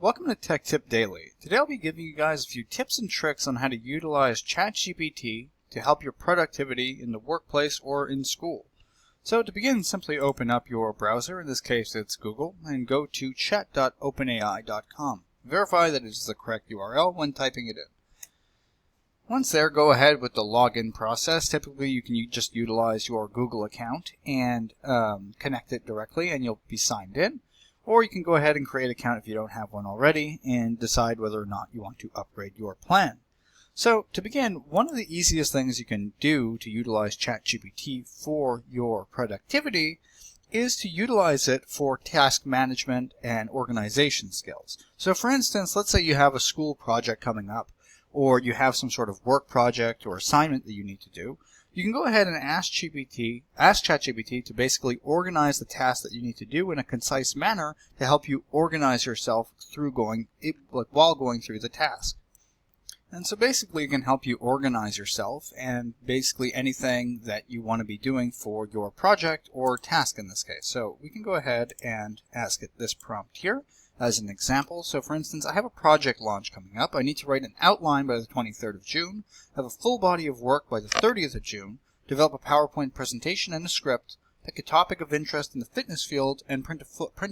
Welcome to Tech Tip Daily. Today I'll be giving you guys a few tips and tricks on how to utilize ChatGPT to help your productivity in the workplace or in school. So to begin, simply open up your browser, in this case it's Google, and go to chat.openai.com. Verify that it is the correct URL when typing it in. Once there, go ahead with the login process. Typically you can just utilize your Google account and connect it directly and you'll be signed in. Or you can go ahead and create an account if you don't have one already and decide whether or not you want to upgrade your plan. So to begin, one of the easiest things you can do to utilize ChatGPT for your productivity is to utilize it for task management and organization skills. So for instance, let's say you have a school project coming up, or you have some sort of work project or assignment that you need to do. You can go ahead and ask ChatGPT to basically organize the tasks that you need to do in a concise manner to help you organize yourself while going through the task. And so basically it can help you organize yourself and basically anything that you want to be doing for your project or task in this case. So we can go ahead and ask it this prompt here as an example. So for instance, I have a project launch coming up. I need to write an outline by the 23rd of June, have a full body of work by the 30th of June, develop a PowerPoint presentation and a script, pick a topic of interest in the fitness field, and print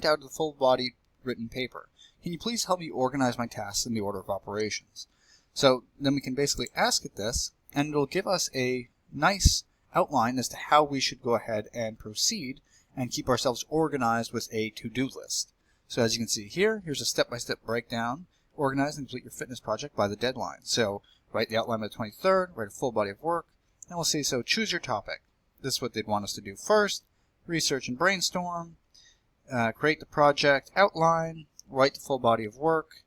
out the full body written paper. Can you please help me organize my tasks in the order of operations? So then we can basically ask it this, and it'll give us a nice outline as to how we should go ahead and proceed and keep ourselves organized with a to-do list. So as you can see here, here's a step-by-step breakdown. Organize and complete your fitness project by the deadline. So write the outline by the 23rd, write a full body of work, and we'll see. So choose your topic. This is what they'd want us to do first. Research and brainstorm, create the project outline, write the full body of work,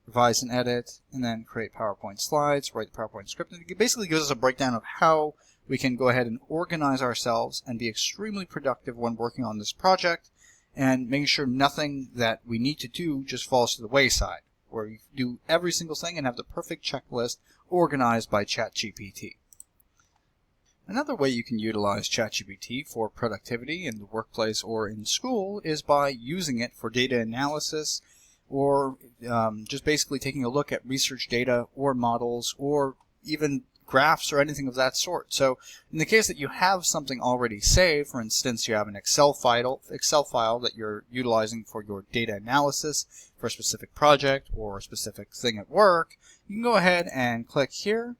revise and edit, and then create PowerPoint slides, write the PowerPoint script. And it basically gives us a breakdown of how we can go ahead and organize ourselves and be extremely productive when working on this project, and making sure nothing that we need to do just falls to the wayside, where we do every single thing and have the perfect checklist organized by ChatGPT. Another way you can utilize ChatGPT for productivity in the workplace or in school is by using it for data analysis, or just basically taking a look at research data or models or even graphs or anything of that sort. So in the case that you have something already saved, for instance you have an Excel file that you're utilizing for your data analysis for a specific project or a specific thing at work, you can go ahead and click here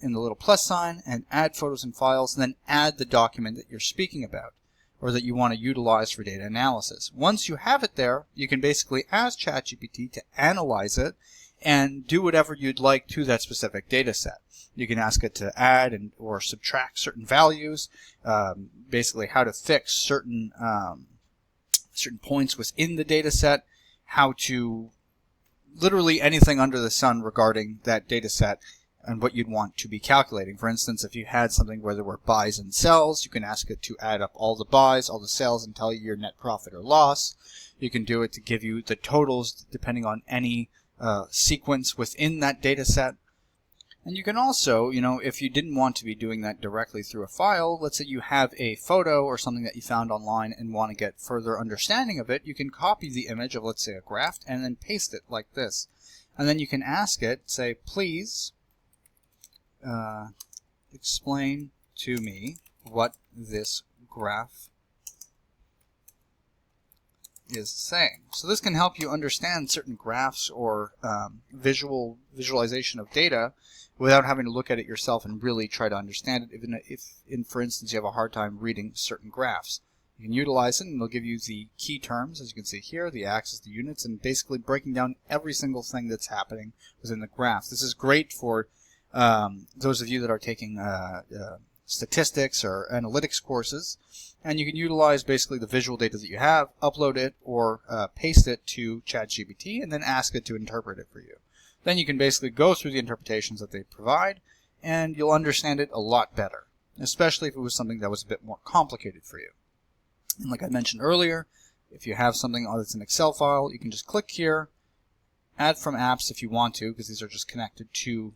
in the little plus sign and add photos and files, and then add the document that you're speaking about or that you want to utilize for data analysis. Once you have it there, you can basically ask ChatGPT to analyze it and do whatever you'd like to that specific data set. You can ask it to add or subtract certain values, basically how to fix certain points within the data set, how to literally anything under the sun regarding that data set and what you'd want to be calculating. For instance, if you had something where there were buys and sells, you can ask it to add up all the buys, all the sales, and tell you your net profit or loss. You can do it to give you the totals depending on any sequence within that data set. And you can also, if you didn't want to be doing that directly through a file, let's say you have a photo or something that you found online and want to get further understanding of it, you can copy the image of, let's say, a graph and then paste it like this. And then you can ask it, say, please explain to me what this graph is saying. So this can help you understand certain graphs or visualization of data without having to look at it yourself and really try to understand it, even if, for instance, you have a hard time reading certain graphs. You can utilize it and it'll give you the key terms, as you can see here, the axis, the units, and basically breaking down every single thing that's happening within the graph. This is great for those of you that are taking statistics or analytics courses, and you can utilize basically the visual data that you have, upload it or paste it to ChatGPT, and then ask it to interpret it for you. Then you can basically go through the interpretations that they provide, and you'll understand it a lot better, especially if it was something that was a bit more complicated for you. And like I mentioned earlier, if you have something that's an Excel file, you can just click here, add from apps if you want to, because these are just connected to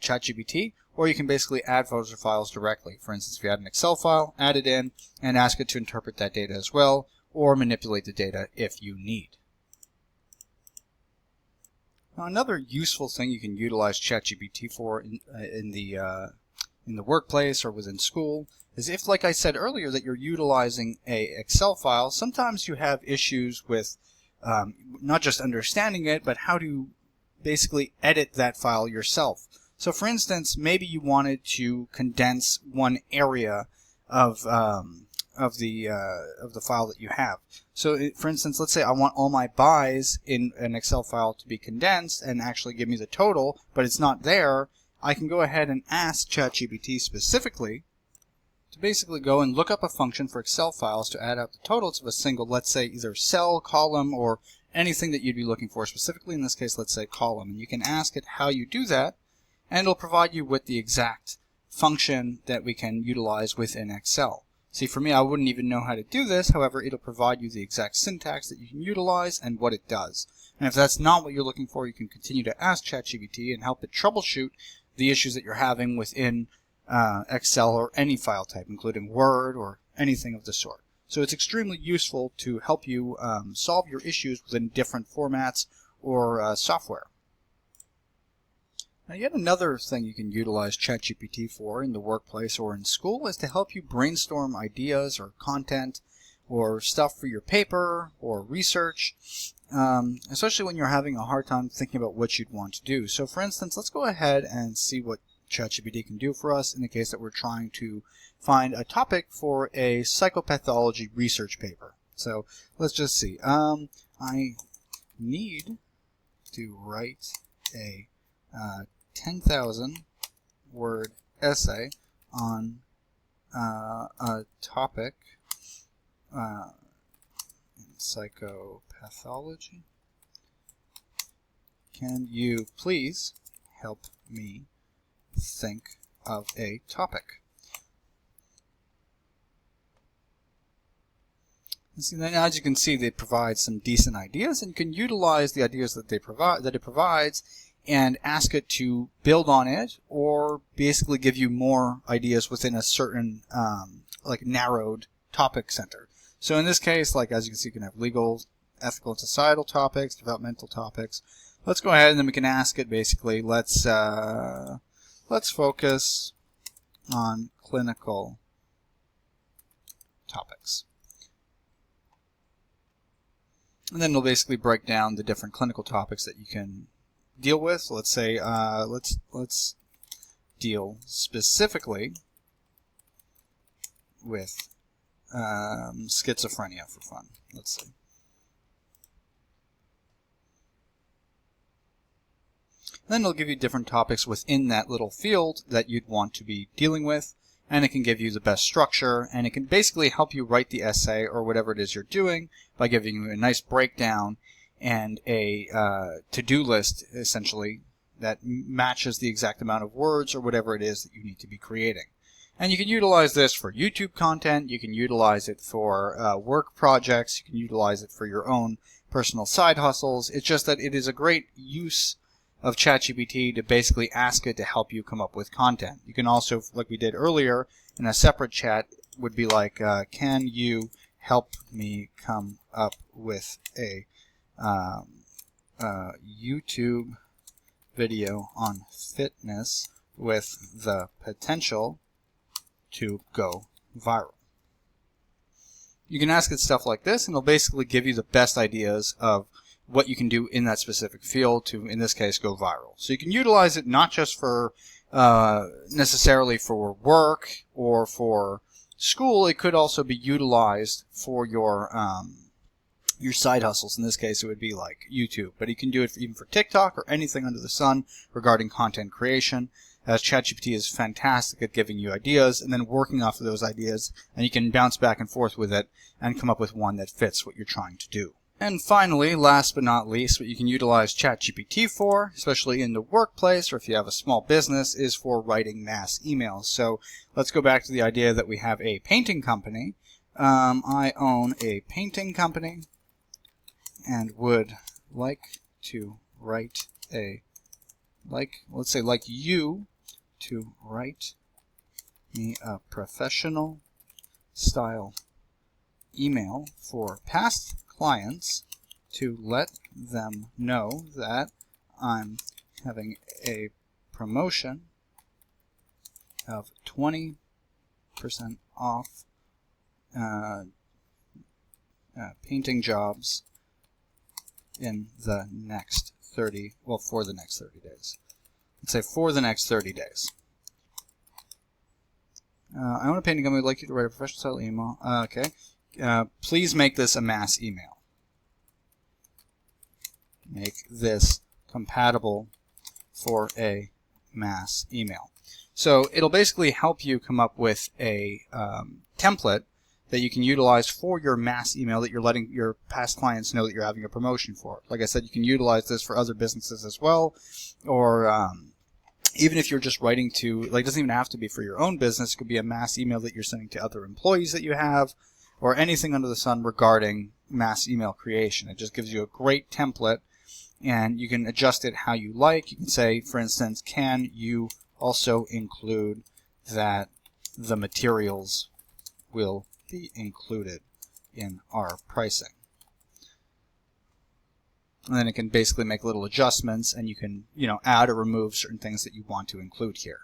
ChatGPT, or you can basically add photos or files directly. For instance, if you had an Excel file, add it in and ask it to interpret that data as well, or manipulate the data if you need. Now, another useful thing you can utilize ChatGPT for in the workplace or within school is if, like I said earlier, that you're utilizing a Excel file, sometimes you have issues with not just understanding it, but how to basically edit that file yourself. So for instance, maybe you wanted to condense one area of the file that you have. So for instance, let's say I want all my buys in an Excel file to be condensed and actually give me the total, but it's not there. I can go ahead and ask ChatGPT specifically to basically go and look up a function for Excel files to add up the totals of a single, let's say, either cell, column, or anything that you'd be looking for. Specifically in this case, let's say column. And you can ask it how you do that, and it'll provide you with the exact function that we can utilize within Excel. See, for me, I wouldn't even know how to do this. However, it'll provide you the exact syntax that you can utilize and what it does. And if that's not what you're looking for, you can continue to ask ChatGPT and help it troubleshoot the issues that you're having within Excel or any file type, including Word or anything of the sort. So it's extremely useful to help you solve your issues within different formats or software. Now, yet another thing you can utilize ChatGPT for in the workplace or in school is to help you brainstorm ideas or content or stuff for your paper or research, especially when you're having a hard time thinking about what you'd want to do. So for instance, let's go ahead and see what ChatGPT can do for us in the case that we're trying to find a topic for a psychopathology research paper. So let's just see. I need to write a 10,000 word essay on a topic in psychopathology. Can you please help me think of a topic? And see, then as you can see, they provide some decent ideas, and you can utilize the ideas that it provides and ask it to build on it, or basically give you more ideas within a certain like narrowed topic center. So in this case, like as you can see, you can have legal, ethical, and societal topics, developmental topics. Let's go ahead and then we can ask it basically, let's focus on clinical topics. And then it'll basically break down the different clinical topics that you can deal with. So let's say let's deal specifically with schizophrenia for fun. Let's see. Then it'll give you different topics within that little field that you'd want to be dealing with, and it can give you the best structure, and it can basically help you write the essay or whatever it is you're doing by giving you a nice breakdown and a to-do list, essentially, that matches the exact amount of words or whatever it is that you need to be creating. And you can utilize this for YouTube content, you can utilize it for work projects, you can utilize it for your own personal side hustles. It's just that it is a great use of ChatGPT to basically ask it to help you come up with content. You can also, like we did earlier, in a separate chat, would be like, can you help me come up with a YouTube video on fitness with the potential to go viral. You can ask it stuff like this, and it'll basically give you the best ideas of what you can do in that specific field to, in this case, go viral. So you can utilize it not just for necessarily for work or for school. It could also be utilized for your side hustles. In this case, it would be like YouTube, but you can do it even for TikTok or anything under the sun regarding content creation, as ChatGPT is fantastic at giving you ideas and then working off of those ideas, and you can bounce back and forth with it and come up with one that fits what you're trying to do. And finally, last but not least, what you can utilize ChatGPT for, especially in the workplace or if you have a small business, is for writing mass emails. So let's go back to the idea that we have a painting company. I own a painting company and would like to write let's say like you to write me a professional style email for past clients to let them know that I'm having a promotion of 20% off painting jobs in the next 30, well, for the next 30 days. Let's say for the next 30 days. I own a painting company. Would like you to write a professional style email. Okay. Please make this a mass email. Make this compatible for a mass email. So it'll basically help you come up with a template that you can utilize for your mass email that you're letting your past clients know that you're having a promotion for. Like I said, you can utilize this for other businesses as well, or even if you're just writing to, like, it doesn't even have to be for your own business. It could be a mass email that you're sending to other employees that you have, or anything under the sun regarding mass email creation. It just gives you a great template, and you can adjust it how you like. You can say, for instance, can you also include that the materials will be included in our pricing. And then it can basically make little adjustments, and you can, add or remove certain things that you want to include here.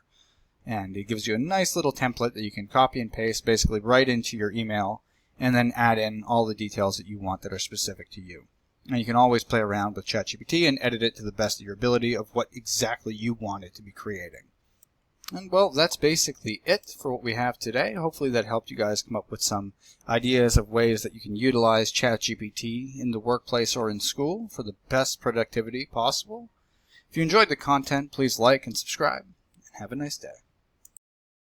And it gives you a nice little template that you can copy and paste basically right into your email, and then add in all the details that you want that are specific to you. And you can always play around with ChatGPT and edit it to the best of your ability of what exactly you want it to be creating. And well, that's basically it for what we have today. Hopefully that helped you guys come up with some ideas of ways that you can utilize ChatGPT in the workplace or in school for the best productivity possible. If you enjoyed the content, please like and subscribe, and have a nice day.